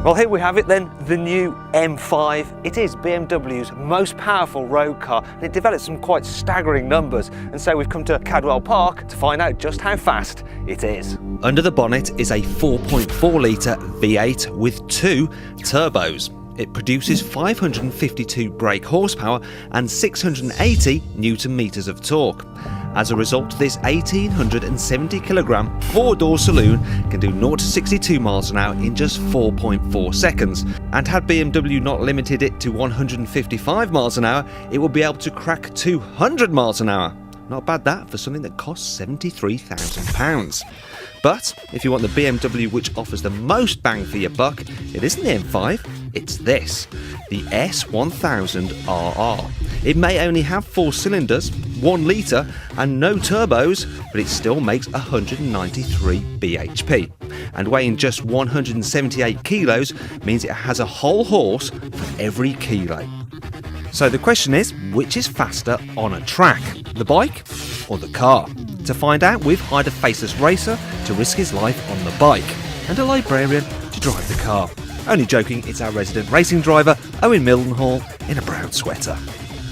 Well, here we have it then, the new M5. It is BMW's most powerful road car, and it develops some quite staggering numbers. And so we've come to Cadwell Park to find out just how fast it is. Under the bonnet is a 4.4 litre V8 with 2 turbos. It produces 552 brake horsepower and 680 newton meters of torque. As a result, this 1870 kilogram four-door saloon can do 0 to 62 miles an hour in just 4.4 seconds. And had BMW not limited it to 155 miles an hour, it would be able to crack 200 miles an hour. Not bad that for something that costs £73,000. But if you want the BMW which offers the most bang for your buck, it isn't the M5, it's this, the S1000RR. It may only have 4 cylinders, 1 litre and no turbos, but it still makes 193 bhp. And weighing just 178 kilos means it has a whole horse for every kilo. So the question is, which is faster on a track, the bike or the car? To find out, we've hired a faceless racer to risk his life on the bike and a librarian to drive the car. Only joking, it's our resident racing driver, Owen Mildenhall, in a brown sweater.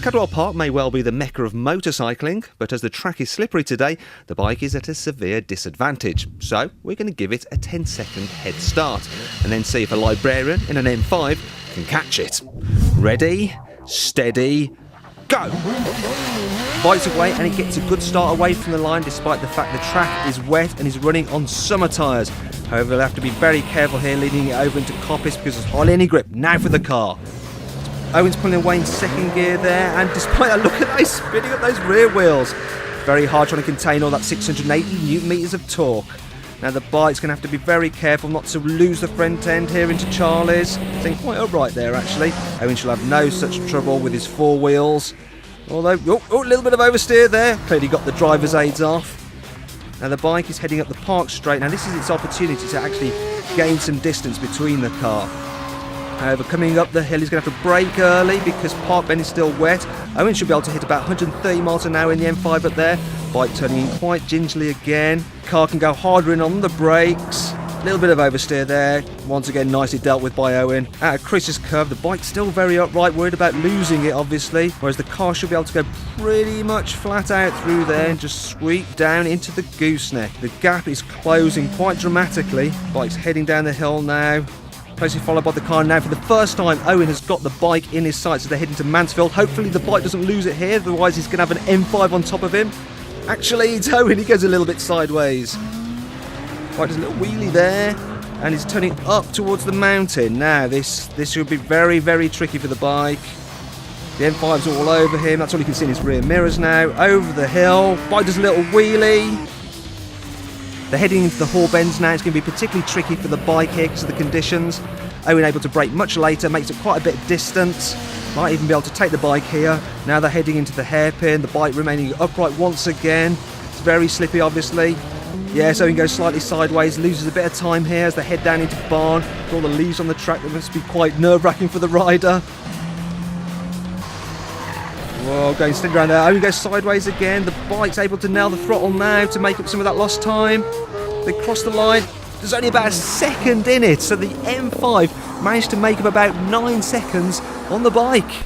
Cadwell Park may well be the mecca of motorcycling, but as the track is slippery today, the bike is at a severe disadvantage. So we're going to give it a 10-second head start and then see if a librarian in an M5 can catch it. Ready, steady, go! Bike's away and it gets a good start away from the line despite the fact the track is wet and is running on summer tyres. However, we'll have to be very careful here leading it over into coppice because there's hardly any grip. Now for the car. Owen's pulling away in second gear there, and despite that, look at that, he's spinning up those rear wheels. Very hard trying to contain all that 680 newton meters of torque. Now the bike's going to have to be very careful not to lose the front end here into Charlie's. Sitting quite upright there actually. Owen shall have no such trouble with his 4 wheels. Although, a little bit of oversteer there. Clearly got the driver's aids off. Now the bike is heading up the park straight. Now this is its opportunity to actually gain some distance between the car. However, coming up the hill, he's going to have to brake early because Park Bend is still wet. Owen should be able to hit about 130 miles an hour in the M5 up there. Bike turning in quite gingerly again. Car can go harder in on the brakes. A little bit of oversteer there. Once again, nicely dealt with by Owen. Out of Chris's curve, the bike's still very upright, worried about losing it, obviously. Whereas the car should be able to go pretty much flat out through there and just sweep down into the gooseneck. The gap is closing quite dramatically. Bike's heading down the hill now. Closely followed by the car now. For the first time, Owen has got the bike in his sights as they're heading to Mansfield. Hopefully the bike doesn't lose it here, otherwise he's going to have an M5 on top of him. Actually, it's Owen, he goes a little bit sideways. Bike does a little wheelie there, and he's turning up towards the mountain. Now, this should be very, very tricky for the bike. The M5's all over him, that's all you can see in his rear mirrors now. Over the hill, bike does a little wheelie. They're heading into the Hall Bends now. It's going to be particularly tricky for the bike here because of the conditions. Owen able to brake much later, makes it quite a bit of distance. Might even be able to take the bike here. Now they're heading into the hairpin, the bike remaining upright once again. It's very slippy, obviously. Yeah, so Owen goes slightly sideways, loses a bit of time here as they head down into the barn. With all the leaves on the track, that must be quite nerve-wracking for the rider. Whoa, going steady around there. Owen goes sideways again. The bike's able to nail the throttle now to make up some of that lost time. They cross the line. There's only about a second in it, so the M5 managed to make up about 9 seconds on the bike.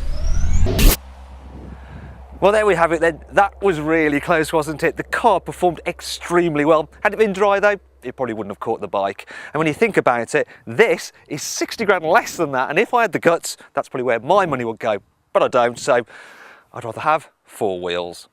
Well, there we have it then. That was really close, wasn't it? The car performed extremely well. Had it been dry though, it probably wouldn't have caught the bike. And when you think about it, this is 60 grand less than that. And if I had the guts, that's probably where my money would go. But I don't, so I'd rather have 4 wheels.